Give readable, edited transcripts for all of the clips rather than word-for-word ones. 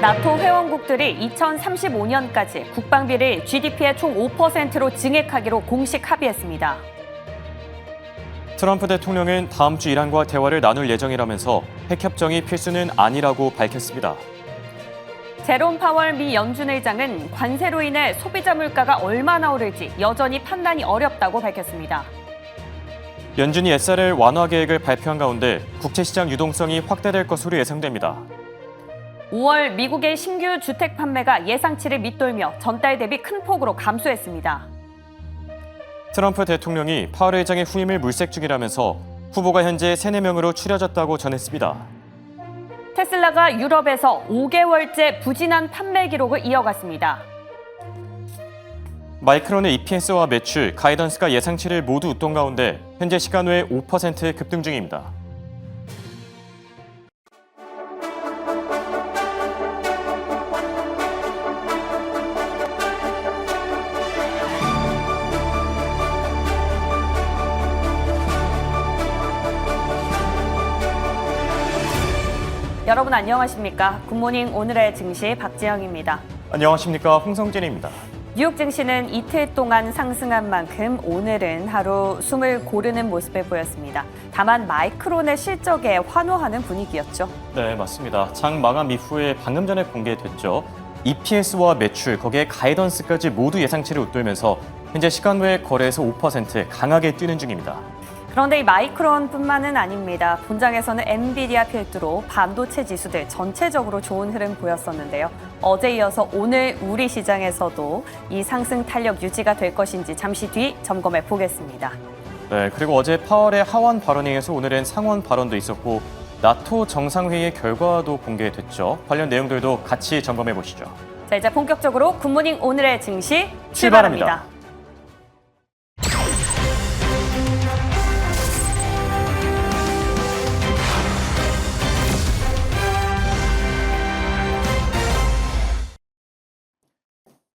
나토 회원국들이 2035년까지 국방비를 GDP의 총 5%로 증액하기로 공식 합의했습니다. 트럼프 대통령은 다음 주 이란과 대화를 나눌 예정이라면서 핵협정이 필수는 아니라고 밝혔습니다. 제롬 파월 미 연준 의장은 관세로 인해 소비자 물가가 얼마나 오를지 여전히 판단이 어렵다고 밝혔습니다. 연준이 SRL 완화 계획을 발표한 가운데 국채시장 유동성이 확대될 것으로 예상됩니다. 5월 미국의 신규 주택 판매가 예상치를 밑돌며 전달 대비 큰 폭으로 감소했습니다. 트럼프 대통령이 파월 의장의 후임을 물색 중이라면서 후보가 현재 3, 4명으로 추려졌다고 전했습니다. 테슬라가 유럽에서 5개월째 부진한 판매 기록을 이어갔습니다. 마이크론의 EPS와 매출, 가이던스가 예상치를 모두 웃돈 가운데 현재 시간 외 5% 급등 중입니다. 여러분 안녕하십니까? 굿모닝 오늘의 증시 박지영입니다. 안녕하십니까? 홍성진입니다. 뉴욕 증시는 이틀 동안 상승한 만큼 오늘은 하루 숨을 고르는 모습을 보였습니다. 다만 마이크론의 실적에 환호하는 분위기였죠. 네, 맞습니다. 장 마감 이후에 방금 전에 공개됐죠. EPS와 매출, 거기에 가이던스까지 모두 예상치를 웃돌면서 현재 시간 외 거래에서 5% 강하게 뛰는 중입니다. 그런데 이 마이크론뿐만은 아닙니다. 본장에서는 엔비디아 필두로 반도체 지수들 전체적으로 좋은 흐름 보였었는데요. 어제 이어서 오늘 우리 시장에서도 이 상승 탄력 유지가 될 것인지 잠시 뒤 점검해 보겠습니다. 네, 그리고 어제 파월의 하원 발언에 이어서 오늘은 상원 발언도 있었고 나토 정상회의의 결과도 공개됐죠. 관련 내용들도 같이 점검해 보시죠. 자, 이제 본격적으로 굿모닝 오늘의 증시 출발합니다. 출발합니다.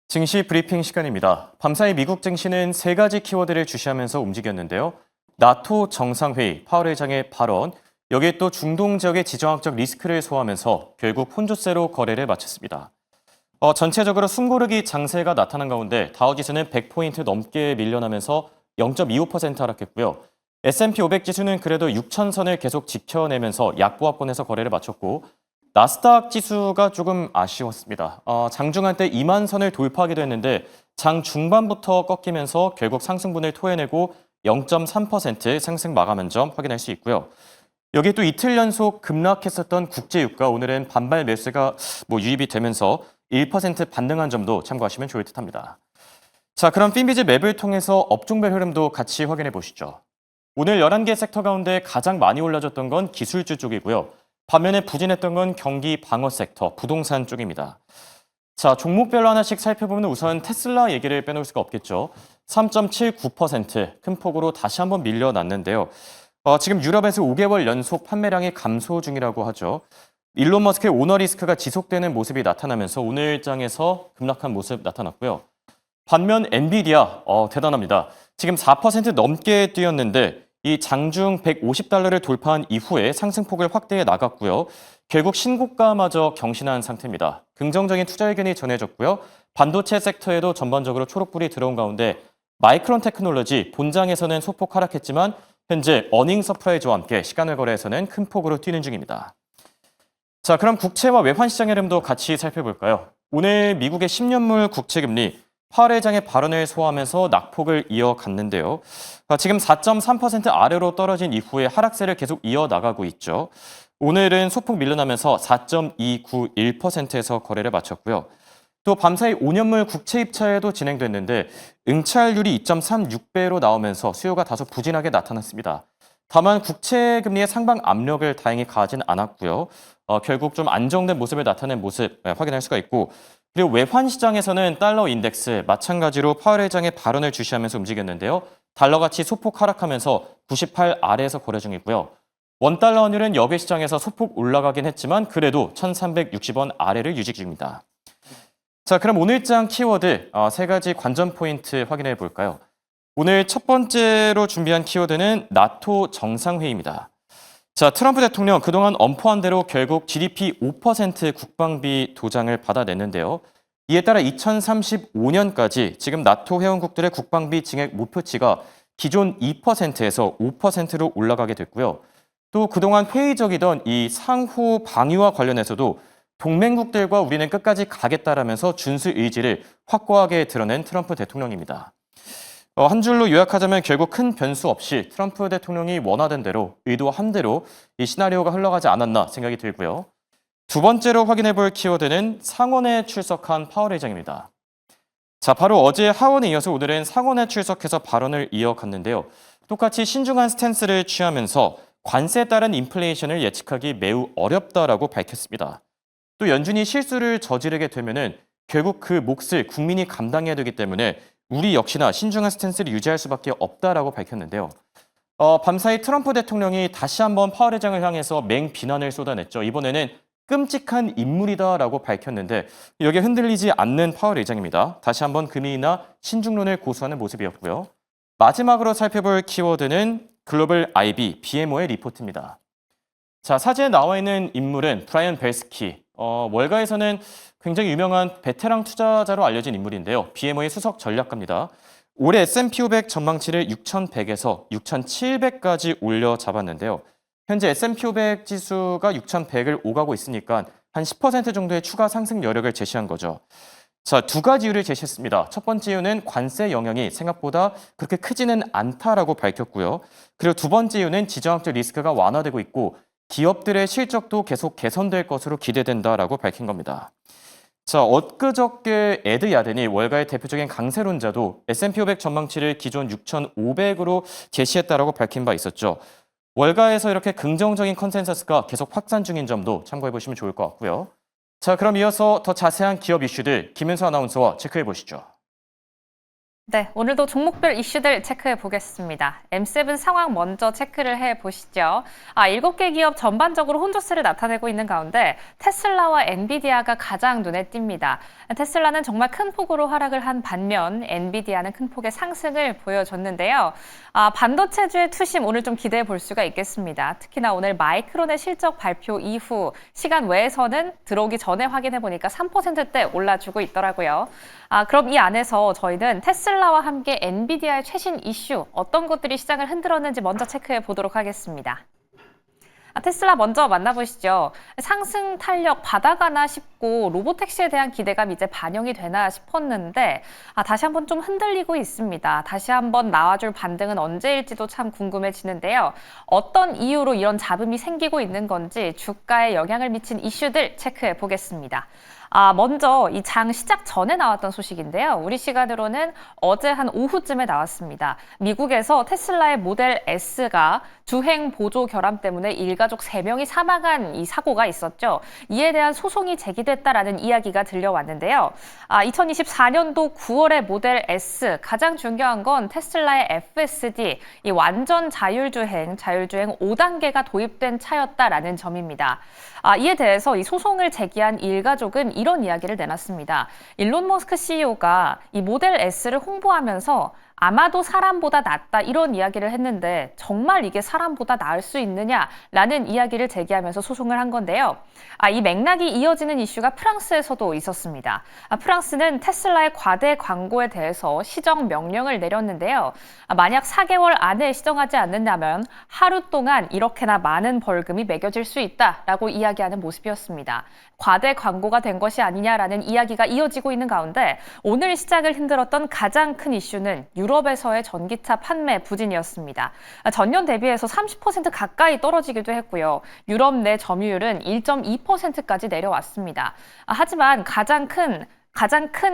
증시 브리핑 시간입니다. 밤사이 미국 증시는 3가지 키워드를 주시하면서 움직였는데요. 나토 정상회의, 파월 의장의 발언, 여기에 또 중동 지역의 지정학적 리스크를 소화하면서 결국 혼조세로 거래를 마쳤습니다. 전체적으로 숨고르기 장세가 나타난 가운데 다우지수는 100포인트 넘게 밀려나면서 0.25% 하락했고요. S&P 500 지수는 그래도 6,000선을 계속 지켜내면서 약보합권에서 거래를 마쳤고 나스닥 지수가 조금 아쉬웠습니다. 장중한 때 2만 선을 돌파하기도 했는데 장 중반부터 꺾이면서 결국 상승분을 토해내고 0.3% 상승 마감한 점 확인할 수 있고요. 여기 또 이틀 연속 급락했었던 국제유가 오늘은 반발 매수가 유입이 되면서 1% 반등한 점도 참고하시면 좋을 듯합니다. 자, 그럼 핀비즈 맵을 통해서 업종별 흐름도 같이 확인해 보시죠. 오늘 11개 섹터 가운데 가장 많이 올라졌던 건 기술주 쪽이고요. 반면에 부진했던 건 경기 방어 섹터, 부동산 쪽입니다. 자, 종목별로 하나씩 살펴보면 우선 테슬라 얘기를 빼놓을 수가 없겠죠. 3.79% 큰 폭으로 다시 한번 밀려났는데요. 지금 유럽에서 5개월 연속 판매량이 감소 중이라고 하죠. 일론 머스크의 오너 리스크가 지속되는 모습이 나타나면서 오늘 장에서 급락한 모습 나타났고요. 반면 엔비디아 대단합니다. 지금 4% 넘게 뛰었는데 이 장중 150달러를 돌파한 이후에 상승폭을 확대해 나갔고요. 결국 신고가마저 경신한 상태입니다. 긍정적인 투자 의견이 전해졌고요. 반도체 섹터에도 전반적으로 초록불이 들어온 가운데 마이크론 테크놀로지 본장에서는 소폭 하락했지만 현재 어닝 서프라이즈와 함께 시간을 거래에서는 큰 폭으로 뛰는 중입니다. 자, 그럼 국채와 외환 시장 흐름도 같이 살펴볼까요? 오늘 미국의 10년물 국채 금리 파월 의장의 발언을 소화하면서 낙폭을 이어갔는데요. 지금 4.3% 아래로 떨어진 이후에 하락세를 계속 이어나가고 있죠. 오늘은 소폭 밀려나면서 4.291%에서 거래를 마쳤고요. 또 밤사이 5년물 국채 입찰도 진행됐는데 응찰률이 2.36배로 나오면서 수요가 다소 부진하게 나타났습니다. 다만 국채 금리의 상방 압력을 다행히 가하진 않았고요. 결국 좀 안정된 모습을 나타낸 모습 확인할 수가 있고 그리고 외환 시장에서는 달러 인덱스 마찬가지로 파월 의장의 발언을 주시하면서 움직였는데요. 달러 가치 소폭 하락하면서 98 아래에서 거래 중이고요. 원달러 환율은 여배 시장에서 소폭 올라가긴 했지만 그래도 1,360원 아래를 유지 중입니다. 자, 그럼 오늘장 키워드 3가지 관전 포인트 확인해 볼까요? 오늘 첫 번째로 준비한 키워드는 나토 정상회의입니다. 자, 트럼프 대통령 그동안 엄포한 대로 결국 GDP 5% 국방비 도장을 받아냈는데요. 이에 따라 2035년까지 지금 나토 회원국들의 국방비 증액 목표치가 기존 2%에서 5%로 올라가게 됐고요. 또 그동안 회의적이던 이 상호 방위와 관련해서도 동맹국들과 우리는 끝까지 가겠다라면서 준수 의지를 확고하게 드러낸 트럼프 대통령입니다. 한 줄로 요약하자면 결국 큰 변수 없이 트럼프 대통령이 원하던 대로 의도한 대로 이 시나리오가 흘러가지 않았나 생각이 들고요. 두 번째로 확인해 볼 키워드는 상원에 출석한 파월 의장입니다. 자, 바로 어제 하원에 이어서 오늘은 상원에 출석해서 발언을 이어갔는데요. 똑같이 신중한 스탠스를 취하면서 관세에 따른 인플레이션을 예측하기 매우 어렵다라고 밝혔습니다. 또 연준이 실수를 저지르게 되면은 결국 그 몫을 국민이 감당해야 되기 때문에 우리 역시나 신중한 스탠스를 유지할 수밖에 없다라고 밝혔는데요. 밤사이 트럼프 대통령이 다시 한번 파월 의장을 향해서 맹비난을 쏟아냈죠. 이번에는 끔찍한 인물이다라고 밝혔는데 여기에 흔들리지 않는 파월 의장입니다. 다시 한번 금리나 신중론을 고수하는 모습이었고요. 마지막으로 살펴볼 키워드는 글로벌 IB, BMO의 리포트입니다. 자, 사진에 나와 있는 인물은 브라이언 벨스키. 월가에서는 굉장히 유명한 베테랑 투자자로 알려진 인물인데요. BMO의 수석 전략가입니다. 올해 S&P 500 전망치를 6,100에서 6,700까지 올려 잡았는데요. 현재 S&P 500 지수가 6,100을 오가고 있으니까 한 10% 정도의 추가 상승 여력을 제시한 거죠. 자, 두 가지 이유를 제시했습니다. 첫 번째 이유는 관세 영향이 생각보다 그렇게 크지는 않다라고 밝혔고요. 그리고 두 번째 이유는 지정학적 리스크가 완화되고 있고 기업들의 실적도 계속 개선될 것으로 기대된다라고 밝힌 겁니다. 자, 엊그저께 에드 야덴이 월가의 대표적인 강세론자도 S&P 500 전망치를 기존 6,500으로 제시했다라고 밝힌 바 있었죠. 월가에서 이렇게 긍정적인 컨센서스가 계속 확산 중인 점도 참고해 보시면 좋을 것 같고요. 자, 그럼 이어서 더 자세한 기업 이슈들 김은수 아나운서와 체크해 보시죠. 네, 오늘도 종목별 이슈들 체크해 보겠습니다. M7 상황 먼저 체크를 해 보시죠. 7개 기업 전반적으로 혼조세를 나타내고 있는 가운데 테슬라와 엔비디아가 가장 눈에 띕니다. 테슬라는 정말 큰 폭으로 하락을 한 반면 엔비디아는 큰 폭의 상승을 보여줬는데요. 반도체주의 투심 오늘 좀 기대해 볼 수가 있겠습니다. 특히나 오늘 마이크론의 실적 발표 이후 시간 외에서는 들어오기 전에 확인해 보니까 3%대 올라주고 있더라고요. 그럼 이 안에서 저희는 테슬라와 함께 엔비디아의 최신 이슈 어떤 것들이 시장을 흔들었는지 먼저 체크해 보도록 하겠습니다. 테슬라 먼저 만나보시죠. 상승 탄력 받아가나 싶고 로보택시에 대한 기대감 이제 반영이 되나 싶었는데 다시 한번 좀 흔들리고 있습니다. 다시 한번 나와줄 반등은 언제일지도 참 궁금해지는데요. 어떤 이유로 이런 잡음이 생기고 있는 건지 주가에 영향을 미친 이슈들 체크해 보겠습니다. 먼저 이 장 시작 전에 나왔던 소식인데요. 우리 시간으로는 어제 한 오후쯤에 나왔습니다. 미국에서 테슬라의 모델 S가 주행 보조 결함 때문에 일가족 3명이 사망한 이 사고가 있었죠. 이에 대한 소송이 제기됐다라는 이야기가 들려왔는데요. 2024년도 9월에 모델 S, 가장 중요한 건 테슬라의 FSD, 이 완전 자율주행 5단계가 도입된 차였다라는 점입니다. 이에 대해서 이 소송을 제기한 일가족은 이런 이야기를 내놨습니다. 일론 머스크 CEO가 이 모델 S를 홍보하면서 아마도 사람보다 낫다 이런 이야기를 했는데 정말 이게 사람보다 나을 수 있느냐라는 이야기를 제기하면서 소송을 한 건데요. 이 맥락이 이어지는 이슈가 프랑스에서도 있었습니다. 프랑스는 테슬라의 과대 광고에 대해서 시정 명령을 내렸는데요. 만약 4개월 안에 시정하지 않는다면 하루 동안 이렇게나 많은 벌금이 매겨질 수 있다라고 이야기하는 모습이었습니다. 과대 광고가 된 것이 아니냐라는 이야기가 이어지고 있는 가운데 오늘 시장을 흔들었던 가장 큰 이슈는 유럽에서의 전기차 판매 부진이었습니다. 전년 대비해서 30% 가까이 떨어지기도 했고요. 유럽 내 점유율은 1.2%까지 내려왔습니다. 하지만 가장 큰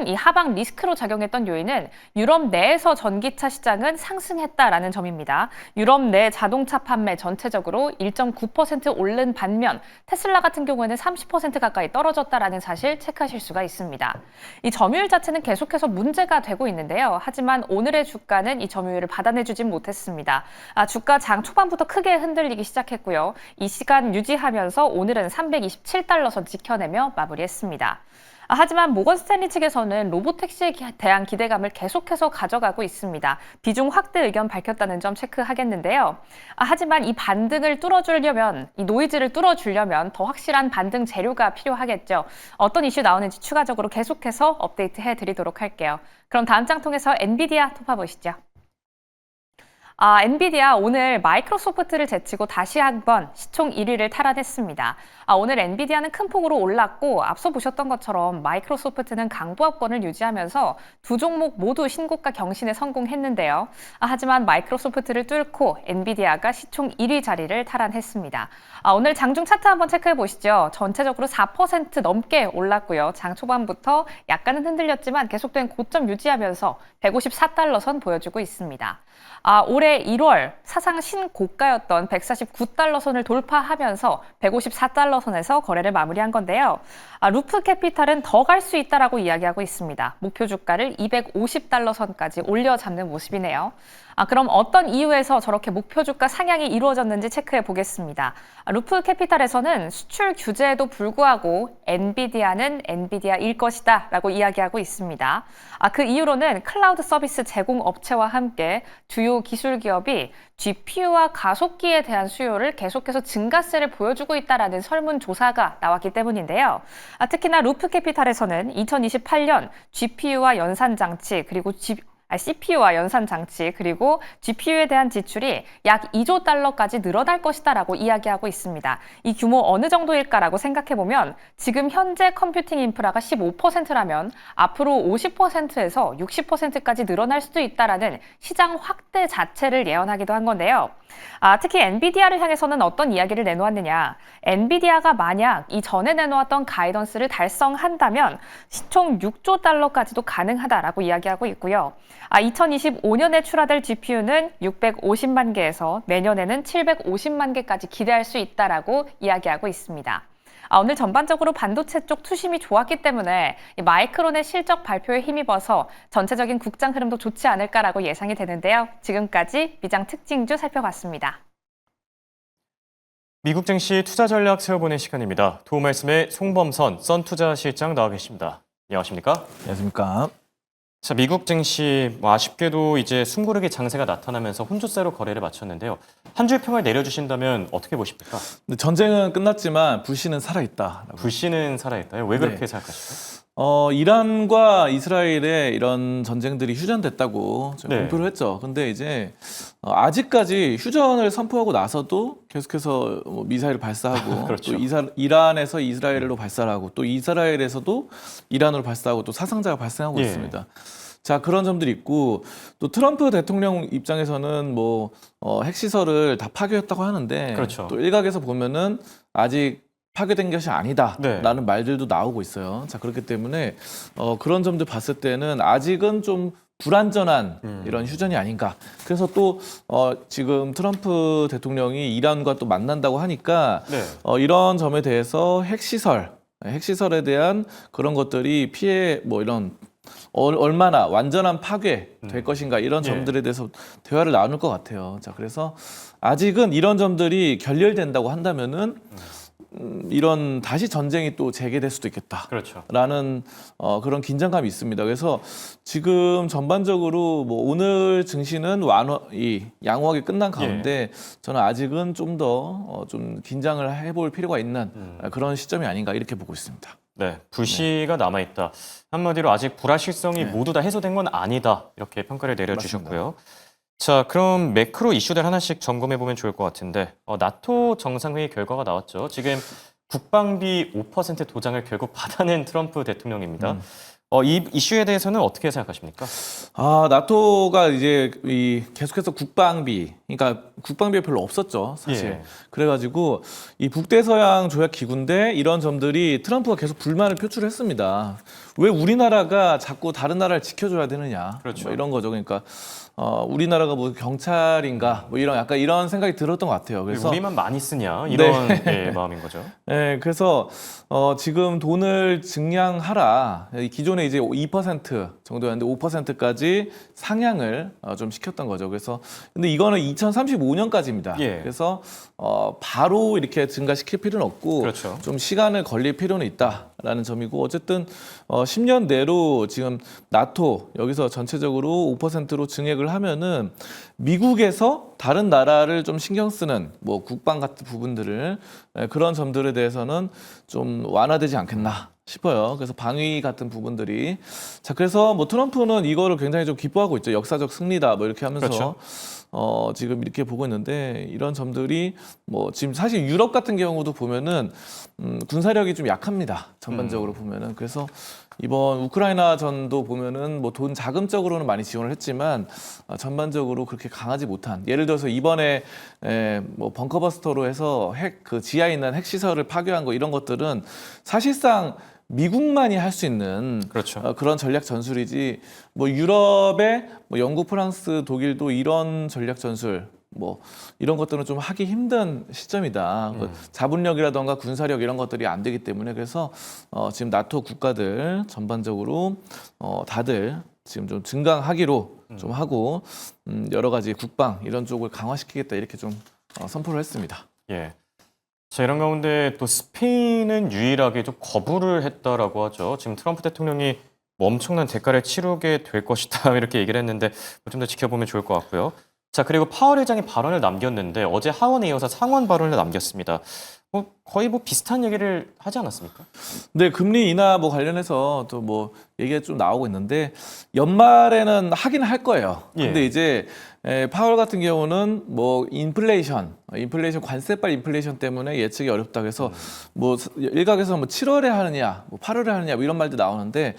이 하방 리스크로 작용했던 요인은 유럽 내에서 전기차 시장은 상승했다라는 점입니다. 유럽 내 자동차 판매 전체적으로 1.9% 오른 반면 테슬라 같은 경우에는 30% 가까이 떨어졌다라는 사실 체크하실 수가 있습니다. 이 점유율 자체는 계속해서 문제가 되고 있는데요. 하지만 오늘의 주가는 이 점유율을 받아내주진 못했습니다. 주가 장 초반부터 크게 흔들리기 시작했고요. 이 시간 유지하면서 오늘은 327달러 선 지켜내며 마무리했습니다. 하지만 모건 스탠리 측에서는 로보택시에 대한 기대감을 계속해서 가져가고 있습니다. 비중 확대 의견 밝혔다는 점 체크하겠는데요. 하지만 이 반등을 뚫어주려면, 이 노이즈를 뚫어주려면 더 확실한 반등 재료가 필요하겠죠. 어떤 이슈 나오는지 추가적으로 계속해서 업데이트 해드리도록 할게요. 그럼 다음 장 통해서 엔비디아 톱파보시죠. 엔비디아 오늘 마이크로소프트를 제치고 다시 한번 시총 1위를 탈환했습니다. 오늘 엔비디아는 큰 폭으로 올랐고 앞서 보셨던 것처럼 마이크로소프트는 강보합권을 유지하면서 두 종목 모두 신고가 경신에 성공했는데요. 하지만 마이크로소프트를 뚫고 엔비디아가 시총 1위 자리를 탈환했습니다. 오늘 장중 차트 한번 체크해 보시죠. 전체적으로 4% 넘게 올랐고요. 장 초반부터 약간은 흔들렸지만 계속된 고점 유지하면서 154달러 선 보여주고 있습니다. 올해 1월 사상 신고가였던 149달러 선을 돌파하면서 154달러 선에서 거래를 마무리한 건데요. 루프 캐피탈은 더 갈 수 있다라고 이야기하고 있습니다. 목표 주가를 250달러 선까지 올려 잡는 모습이네요. 그럼 어떤 이유에서 저렇게 목표 주가 상향이 이루어졌는지 체크해 보겠습니다. 루프 캐피탈에서는 수출 규제에도 불구하고 엔비디아는 엔비디아일 것이다 라고 이야기하고 있습니다. 그 이유로는 클라우드 서비스 제공 업체와 함께 주요 기술 기업이 GPU와 가속기에 대한 수요를 계속해서 증가세를 보여주고 있다라는 설문조사가 나왔기 때문인데요. 특히나 루프 캐피탈에서는 2028년 GPU와 연산장치 그리고 CPU와 연산장치 그리고 GPU에 대한 지출이 약 2조 달러까지 늘어날 것이다라고 이야기하고 있습니다. 이 규모 어느 정도일까라고 생각해보면 지금 현재 컴퓨팅 인프라가 15%라면 앞으로 50%에서 60%까지 늘어날 수도 있다라는 시장 확대 자체를 예언하기도 한 건데요. 특히 엔비디아를 향해서는 어떤 이야기를 내놓았느냐. 엔비디아가 만약 이전에 내놓았던 가이던스를 달성한다면 시총 6조 달러까지도 가능하다라고 이야기하고 있고요. 2025년에 출하될 GPU는 650만 개에서 내년에는 750만 개까지 기대할 수 있다라고 이야기하고 있습니다. 오늘 전반적으로 반도체 쪽 투심이 좋았기 때문에 마이크론의 실적 발표에 힘입어서 전체적인 국장 흐름도 좋지 않을까라고 예상이 되는데요. 지금까지 미장 특징주 살펴봤습니다. 미국 증시 투자 전략 세워보는 시간입니다. 도움 말씀에 송범선 썬투자실장 나와 계십니다. 안녕하십니까? 안녕하십니까? 자, 미국 증시 아쉽게도 이제 숨고르기 장세가 나타나면서 혼조세로 거래를 마쳤는데요. 한 줄 평을 내려주신다면 어떻게 보십니까? 근데 전쟁은 끝났지만 불씨는 살아있다. 불씨는 살아있다요? 왜 그렇게 생각하시죠? 이란과 이스라엘의 이런 전쟁들이 휴전됐다고 네. 공표를 했죠. 근데 이제 아직까지 휴전을 선포하고 나서도 계속해서 미사일을 발사하고 그렇죠. 또 이란에서 이스라엘로 발사하고 또 이스라엘에서도 이란으로 발사하고 또 사상자가 발생하고 예. 있습니다. 자, 그런 점들이 있고 또 트럼프 대통령 입장에서는 핵시설을 다 파괴했다고 하는데 그렇죠. 또 일각에서 보면은 아직 파괴된 것이 아니다라는 네. 말들도 나오고 있어요. 자, 그렇기 때문에 그런 점들 봤을 때는 아직은 좀 불안전한 이런 휴전이 아닌가. 그래서 또 지금 트럼프 대통령이 이란과 또 만난다고 하니까 네. 이런 점에 대해서 핵시설에 대한 그런 것들이 피해 이런 얼마나 완전한 파괴 될 것인가 이런 점들에 대해서 대화를 나눌 것 같아요. 자, 그래서 아직은 이런 점들이 결렬된다고 한다면은 이런 다시 전쟁이 또 재개될 수도 있겠다. 그렇죠. 라는 그런 긴장감이 있습니다. 그래서 지금 전반적으로 오늘 증시는 양호하게 끝난 가운데 저는 아직은 좀 더 좀 긴장을 해볼 필요가 있는 그런 시점이 아닌가 이렇게 보고 있습니다. 네, 불씨가 남아있다. 한마디로 아직 불확실성이 모두 다 해소된 건 아니다. 이렇게 평가를 내려주셨고요. 자, 그럼 매크로 이슈들 하나씩 점검해 보면 좋을 것 같은데 나토 정상회의 결과가 나왔죠. 지금 국방비 5% 도장을 결국 받아낸 트럼프 대통령입니다. 이 이슈에 대해서는 어떻게 생각하십니까? 나토가 이제 계속해서 그러니까 국방비가 별로 없었죠, 사실. 예. 그래가지고 이 북대서양 조약 기구인데 이런 점들이 트럼프가 계속 불만을 표출했습니다. 왜 우리나라가 자꾸 다른 나라를 지켜줘야 되느냐, 그렇죠. 이런 거죠. 그러니까 우리나라가 경찰인가, 약간 이런 생각이 들었던 것 같아요. 그래서 우리만 많이 쓰냐 이런 마음인 거죠. 네, 그래서 지금 돈을 증량하라. 기존에 이제 2% 정도였는데 5%까지 상향을 좀 시켰던 거죠. 그래서 근데 이거는 2035년까지입니다. 예. 그래서 바로 이렇게 증가시킬 필요는 없고 그렇죠. 좀 시간을 걸릴 필요는 있다라는 있다라는 점이고 어쨌든 10년 내로 지금 나토 여기서 전체적으로 5%로 증액을 하면은 미국에서 다른 나라를 좀 신경 쓰는 뭐 국방 같은 부분들을 그런 점들에 대해서는 좀 완화되지 않겠나 싶어요. 그래서 방위 같은 부분들이 자 그래서 뭐 트럼프는 이거를 굉장히 좀 기뻐하고 있죠. 역사적 승리다 뭐 이렇게 하면서 그렇죠. 지금 이렇게 보고 있는데 이런 점들이 뭐 지금 사실 유럽 같은 경우도 보면은 군사력이 좀 약합니다. 전반적으로 보면은 그래서 이번 우크라이나 전도 보면은 뭐 돈 자금적으로는 많이 지원을 했지만 전반적으로 그렇게 강하지 못한 예를 들어서 이번에 뭐 벙커버스터로 해서 그 지하에 있는 핵 시설을 파괴한 거 이런 것들은 사실상 미국만이 할 수 있는 그렇죠. 그런 전략 전술이지 뭐 유럽의 뭐 영국, 프랑스, 독일도 이런 전략 전술 뭐 이런 것들은 좀 하기 힘든 시점이다. 그 자본력이라던가 군사력 이런 것들이 안 되기 때문에 그래서 지금 나토 국가들 전반적으로 다들 지금 좀 증강하기로 좀 하고 여러 가지 국방 이런 쪽을 강화시키겠다 이렇게 좀 선포를 했습니다. 예. 자, 이런 가운데 또 스페인은 유일하게 좀 거부를 했다라고 하죠. 지금 트럼프 대통령이 뭐 엄청난 대가를 치르게 될 것이다 이렇게 얘기를 했는데 좀 더 지켜보면 좋을 것 같고요. 자, 그리고 파월 회장이 발언을 남겼는데 어제 하원에 이어서 상원 발언을 남겼습니다. 거의 뭐 비슷한 얘기를 하지 않았습니까? 네, 금리 인하 뭐 관련해서 또 뭐 얘기가 좀 나오고 있는데 연말에는 하긴 할 거예요. 근데 예. 이제 파월 같은 경우는 뭐 인플레이션 관세발 인플레이션 때문에 예측이 어렵다 그래서 뭐 일각에서 뭐 7월에 하느냐, 뭐 8월에 하느냐 뭐 이런 말도 나오는데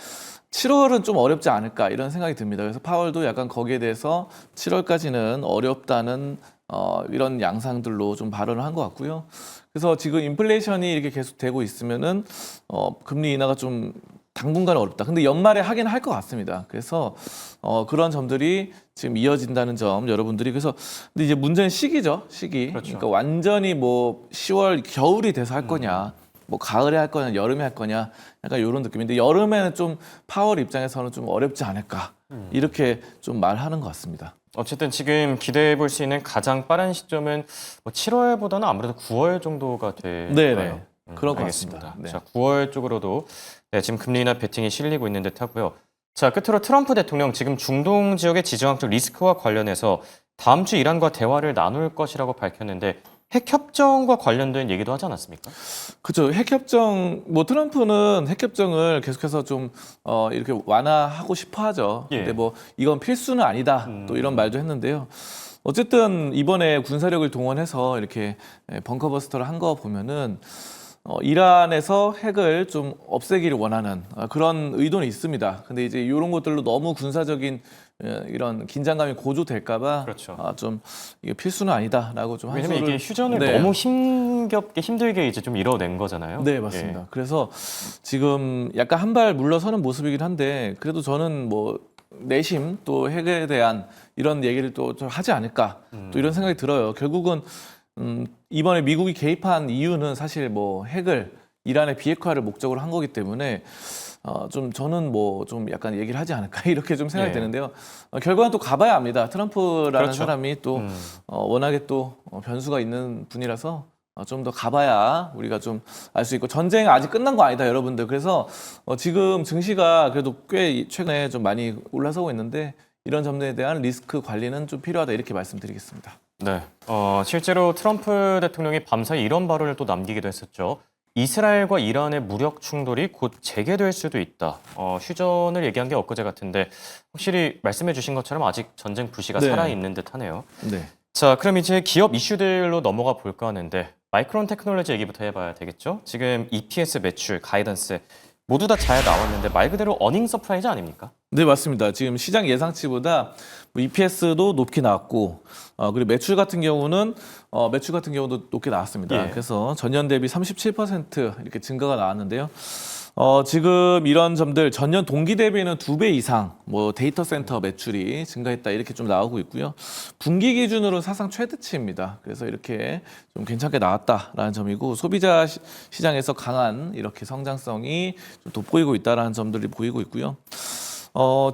7월은 좀 어렵지 않을까 이런 생각이 듭니다. 그래서 파월도 약간 거기에 대해서 7월까지는 어렵다는 이런 양상들로 좀 발언을 한 것 같고요. 그래서 지금 인플레이션이 이렇게 계속 되고 있으면은 금리 인하가 좀 당분간은 어렵다. 근데 연말에 하긴 할 것 같습니다. 그래서 그런 점들이 지금 이어진다는 점 여러분들이 그래서 근데 이제 문제는 시기죠. 시기. 그렇죠. 그러니까 완전히 뭐 10월 겨울이 돼서 할 거냐. 뭐 가을에 할 거냐, 여름에 할 거냐, 약간 이런 느낌인데 여름에는 좀 파월 입장에서는 좀 어렵지 않을까 이렇게 좀 말하는 것 같습니다. 어쨌든 지금 기대해 볼 수 있는 가장 빠른 시점은 뭐 7월보다는 아무래도 9월 정도가 될까요? 네네. 그런 것 알겠습니다. 같습니다. 네. 자, 9월 쪽으로도 지금 금리 인하 베팅이 실리고 있는 듯하고요. 자, 끝으로 트럼프 대통령 지금 중동 지역의 지정학적 리스크와 관련해서 다음 주 이란과 대화를 나눌 것이라고 밝혔는데 핵협정과 관련된 얘기도 하지 않았습니까? 그렇죠. 핵협정 뭐 트럼프는 핵협정을 계속해서 좀 이렇게 완화하고 싶어하죠. 예. 근데 뭐 이건 필수는 아니다. 또 이런 말도 했는데요. 어쨌든 이번에 군사력을 동원해서 이렇게 벙커버스터를 한 거 보면은 이란에서 핵을 좀 없애기를 원하는 그런 의도는 있습니다. 근데 이제 이런 것들로 너무 군사적인 이런 긴장감이 고조될까봐 그렇죠. 좀 이게 필수는 아니다라고 좀 왜냐면 이게 휴전을 네. 너무 힘들게 이제 좀 이뤄낸 거잖아요. 네, 맞습니다. 그래서 지금 약간 한 발 물러서는 모습이긴 한데 그래도 저는 뭐 내심 또 핵에 대한 이런 얘기를 또 좀 하지 않을까 또 이런 생각이 들어요. 결국은 이번에 미국이 개입한 이유는 사실 뭐 핵을 이란의 비핵화를 목적으로 한 거기 때문에 좀 저는 뭐 좀 약간 얘기를 하지 않을까 이렇게 좀 생각이 예. 되는데요. 결과는 또 가봐야 합니다. 트럼프라는 그렇죠. 사람이 또 워낙에 또 변수가 있는 분이라서 좀 더 가봐야 우리가 좀 알 수 있고 전쟁 아직 끝난 거 아니다 여러분들. 그래서 지금 증시가 그래도 꽤 최근에 좀 많이 올라서고 있는데 이런 점에 대한 리스크 관리는 좀 필요하다 이렇게 말씀드리겠습니다. 네. 실제로 트럼프 대통령이 밤사이 이런 발언을 또 남기기도 했었죠. 이스라엘과 이란의 무력 충돌이 곧 재개될 수도 있다. 휴전을 얘기한 게 엊그제 같은데 확실히 말씀해 주신 것처럼 아직 전쟁 불씨가 네. 살아있는 듯하네요. 네. 자, 그럼 이제 기업 이슈들로 넘어가 볼까 하는데 마이크론 테크놀로지 얘기부터 해봐야 되겠죠? 지금 EPS 매출, 가이던스 모두 다 잘 나왔는데 말 그대로 어닝 서프라이즈 아닙니까? 네, 맞습니다. 지금 시장 예상치보다 EPS도 높게 나왔고, 그리고 매출 같은 경우도 높게 나왔습니다. 예. 그래서 전년 대비 37% 이렇게 증가가 나왔는데요. 지금 이런 점들 전년 동기 대비는 2배 이상 뭐 데이터 센터 매출이 증가했다 이렇게 좀 나오고 있고요. 분기 기준으로 사상 최대치입니다. 그래서 이렇게 좀 괜찮게 나왔다라는 점이고 소비자 시장에서 강한 이렇게 성장성이 좀 돋보이고 있다라는 점들이 보이고 있고요.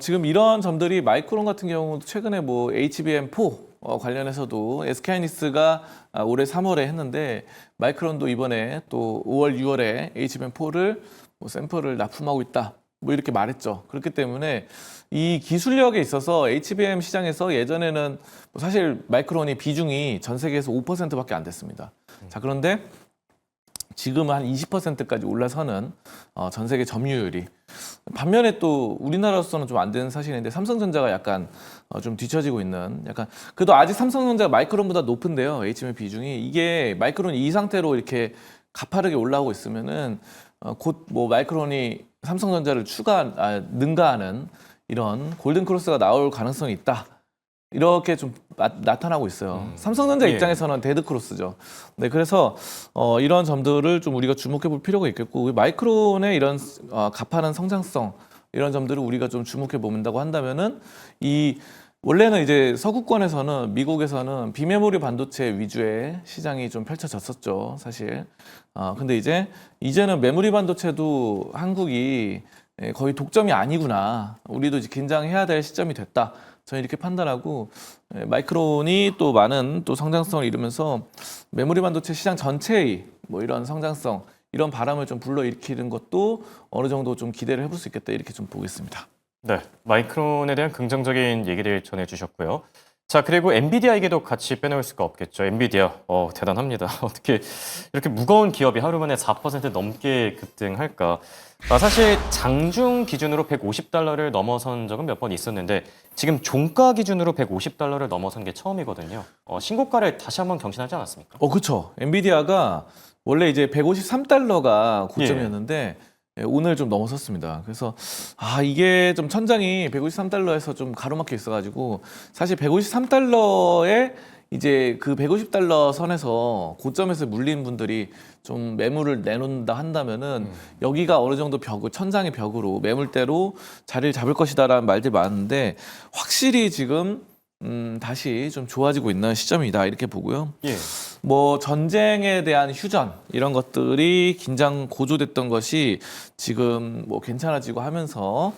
지금 이런 점들이 마이크론 같은 경우도 최근에 뭐 HBM4 관련해서도 SK하이닉스가 올해 3월에 했는데 마이크론도 이번에 또 5월, 6월에 HBM4를 뭐 샘플을 납품하고 있다. 뭐 이렇게 말했죠. 그렇기 때문에 이 기술력에 있어서 HBM 시장에서 예전에는 뭐 사실 마이크론이 비중이 전 세계에서 5%밖에 안 됐습니다. 자, 그런데 지금은 한 20%까지 올라서는 전 세계 점유율이, 반면에 또 우리나라로서는 좀 안 되는 사실인데 삼성전자가 약간 좀 뒤처지고 있는, 약간 그래도 아직 삼성전자가 마이크론보다 높은데요. HBM 비중이, 이게 마이크론이 이 상태로 이렇게 가파르게 올라오고 있으면은 곧 뭐 마이크론이 삼성전자를 능가하는 이런 골든 크로스가 나올 가능성이 있다. 이렇게 좀 나타나고 있어요. 삼성전자 예. 입장에서는 데드 크로스죠. 네, 그래서 이런 점들을 좀 우리가 주목해 볼 필요가 있겠고, 마이크론의 이런 가파른 성장성, 이런 점들을 우리가 좀 주목해 본다고 한다면은, 원래는 이제 서구권에서는, 미국에서는 비메모리 반도체 위주의 시장이 좀 펼쳐졌었죠, 사실. 근데 이제는 메모리 반도체도 한국이 거의 독점이 아니구나. 우리도 이제 긴장해야 될 시점이 됐다. 저는 이렇게 판단하고, 마이크론이 또 많은 또 성장성을 이루면서 메모리 반도체 시장 전체의 뭐 이런 성장성, 이런 바람을 좀 불러일으키는 것도 어느 정도 좀 기대를 해볼 수 있겠다, 이렇게 좀 보겠습니다. 네, 마이크론에 대한 긍정적인 얘기를 전해주셨고요. 자, 그리고 엔비디아에게도 같이 빼놓을 수가 없겠죠. 엔비디아, 대단합니다. 어떻게 이렇게 무거운 기업이 하루 만에 4% 넘게 급등할까? 사실 장중 기준으로 $150를 넘어선 적은 몇 번 있었는데 지금 종가 기준으로 $150를 넘어선 게 처음이거든요. 신고가를 다시 한번 경신하지 않았습니까? 그렇죠. 엔비디아가 원래 이제 $153가 고점이었는데 오늘 좀 넘어섰습니다. 그래서 이게 좀 천장이 $153에서 좀 가로막혀 있어가지고, 사실 $153에 이제 그 $150 선에서 고점에서 물린 분들이 좀 매물을 내놓는다 한다면은 여기가 어느 정도 천장의 벽으로, 매물대로 자리를 잡을 것이다라는 말들이 많은데, 확실히 지금 다시 좀 좋아지고 있는 시점이다, 이렇게 보고요. 예. 뭐 전쟁에 대한 휴전, 이런 것들이 긴장 고조됐던 것이 지금 뭐 괜찮아지고 하면서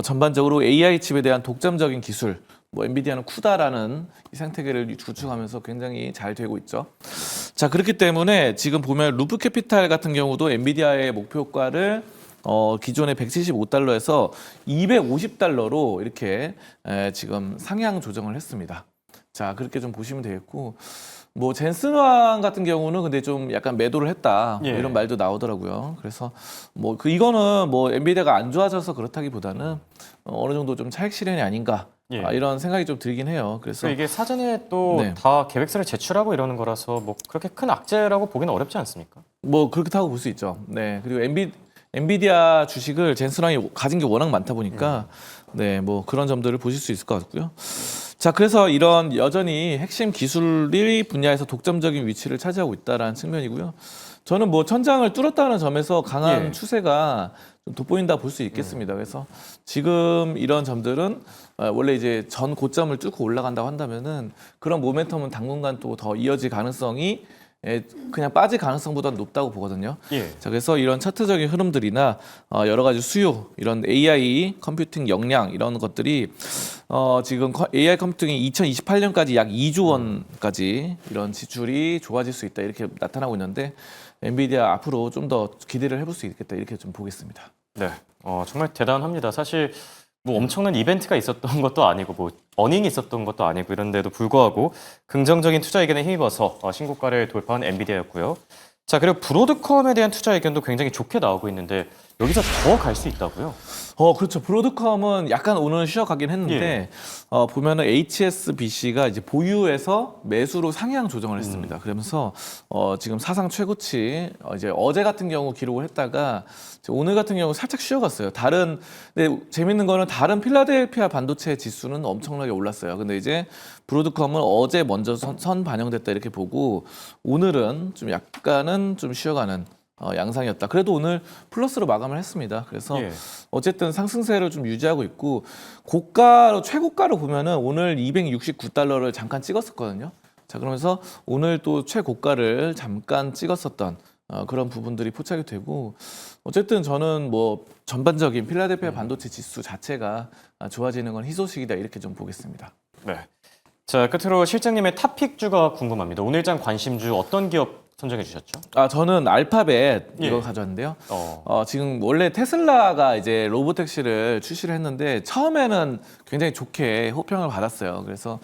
전반적으로 AI 칩에 대한 독점적인 기술, 뭐 엔비디아는 쿠다라는 이 생태계를 구축하면서 굉장히 잘 되고 있죠. 자, 그렇기 때문에 지금 보면 루프 캐피탈 같은 경우도 엔비디아의 목표가를 기존의 $175에서 $250로 이렇게 지금 상향 조정을 했습니다. 자, 그렇게 좀 보시면 되겠고, 뭐 젠슨왕 같은 경우는 근데 좀 약간 매도를 했다, 뭐 예. 이런 말도 나오더라고요. 그래서 뭐 이거는 뭐 엔비디아가 안 좋아져서 그렇다기보다는 어느 정도 좀 차익 실현이 아닌가, 예. 이런 생각이 좀 들긴 해요. 그래서 이게 사전에 또 네. 다 계획서를 제출하고 이러는 거라서 뭐 그렇게 큰 악재라고 보기는 어렵지 않습니까? 뭐 그렇다고 볼 수 있죠. 네, 그리고 엔비디아 주식을 젠슨왕이 가진 게 워낙 많다 보니까 네, 뭐 그런 점들을 보실 수 있을 것 같고요. 자, 그래서 이런 여전히 핵심 기술이 분야에서 독점적인 위치를 차지하고 있다라는 측면이고요. 저는 뭐 천장을 뚫었다는 점에서 강한 예. 추세가 좀 돋보인다 볼 수 있겠습니다. 그래서 지금 이런 점들은 원래 이제 전 고점을 뚫고 올라간다고 한다면은 그런 모멘텀은 당분간 또 더 이어질 가능성이 그냥 빠질 가능성보다는 높다고 보거든요. 예. 자, 그래서 이런 차트적인 흐름들이나 여러 가지 수요, 이런 AI 컴퓨팅 역량, 이런 것들이 지금 AI 컴퓨팅이 2028년까지 약 2조 원까지 이런 지출이 좋아질 수 있다, 이렇게 나타나고 있는데, 엔비디아 앞으로 좀 더 기대를 해볼 수 있겠다, 이렇게 좀 보겠습니다. 네, 정말 대단합니다. 사실 뭐 엄청난 이벤트가 있었던 것도 아니고 뭐 어닝이 있었던 것도 아니고 이런데도 불구하고 긍정적인 투자 의견에 힘입어서 신고가를 돌파한 엔비디아였고요. 자, 그리고 브로드컴에 대한 투자 의견도 굉장히 좋게 나오고 있는데 여기서 더 갈 수 있다고요? 그렇죠. 브로드컴은 약간 오늘 쉬어가긴 했는데, 보면은 HSBC가 이제 보유에서 매수로 상향 조정을 했습니다. 그러면서 지금 사상 최고치, 이제 어제 같은 경우 기록을 했다가 오늘 같은 경우 살짝 쉬어갔어요. 근데 재밌는 거는 다른 필라델피아 반도체 지수는 엄청나게 올랐어요. 근데 이제 브로드컴은 어제 먼저 선 반영됐다, 이렇게 보고, 오늘은 좀 약간은 좀 쉬어가는 양상이었다. 그래도 오늘 플러스로 마감을 했습니다. 그래서 예. 어쨌든 상승세를 좀 유지하고 있고, 최고가로 보면은 오늘 $269를 잠깐 찍었었거든요. 자, 그러면서 오늘 또 최고가를 잠깐 찍었었던 그런 부분들이 포착이 되고, 어쨌든 저는 뭐 전반적인 필라델피아 반도체 지수 자체가 좋아지는 건 희소식이다, 이렇게 좀 보겠습니다. 네. 자, 끝으로 실장님의 탑픽주가 궁금합니다. 오늘장 관심주 어떤 기업 선정해 주셨죠? 저는 알파벳 이거 예. 가져왔는데요. 어. 지금 원래 테슬라가 이제 로보택시를 출시를 했는데 처음에는 굉장히 좋게 호평을 받았어요. 그래서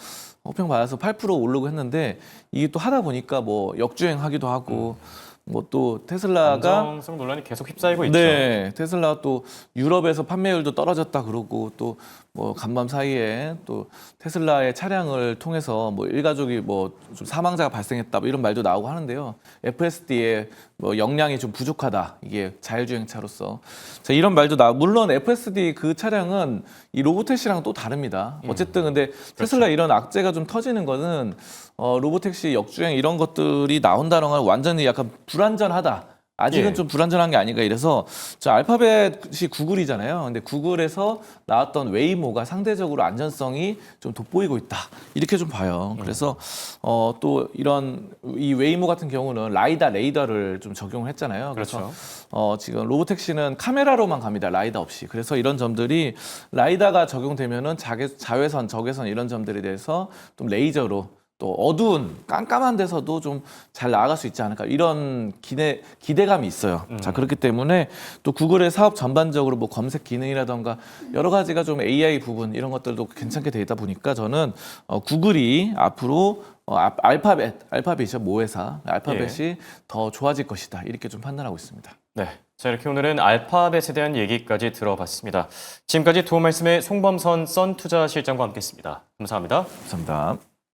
호평 받아서 8% 오르고 했는데 이게 또 하다 보니까 뭐 역주행하기도 하고 뭐 또 테슬라가 안정성 논란이 계속 휩싸이고 있죠. 네, 테슬라 또 유럽에서 판매율도 떨어졌다 그러고 또 뭐 간밤 사이에 또 테슬라의 차량을 통해서 뭐 일가족이 뭐 좀 사망자가 발생했다 뭐 이런 말도 나오고 하는데요. FSD의 뭐 역량이 좀 부족하다. 이게 자율주행차로서. 자, 이런 말도 물론 FSD 그 차량은 이 로보택시랑 또 다릅니다. 어쨌든 근데 테슬라 이런 악재가 좀 터지는 거는 로보택시 역주행 이런 것들이 나온다는 건 완전히 약간 불안전하다. 아직은 예. 좀 불안전한 게 아닌가 이래서 저 알파벳이 구글이잖아요. 근데 구글에서 나왔던 웨이모가 상대적으로 안전성이 좀 돋보이고 있다. 이렇게 좀 봐요. 그래서 또 이런 이 웨이모 같은 경우는 라이다 레이더를 좀 적용을 했잖아요. 그렇죠. 그래서 지금 로보택시는 카메라로만 갑니다. 라이다 없이. 그래서 이런 점들이 라이다가 적용되면은 자외선, 적외선 이런 점들에 대해서 좀 레이저로 또 어두운 깜깜한 데서도 좀 잘 나아갈 수 있지 않을까 이런 기대감이 있어요. 자, 그렇기 때문에 또 구글의 사업 전반적으로 뭐 검색 기능이라던가 여러 가지가 좀 AI 부분 이런 것들도 괜찮게 돼 있다 보니까 저는 구글이 앞으로 알파벳이죠, 모회사 알파벳이 더 좋아질 것이다 이렇게 좀 판단하고 있습니다. 네. 자, 이렇게 오늘은 알파벳에 대한 얘기까지 들어봤습니다. 지금까지 도움 말씀의 송범선 썬투자실장과 함께했습니다. 감사합니다. 감사합니다.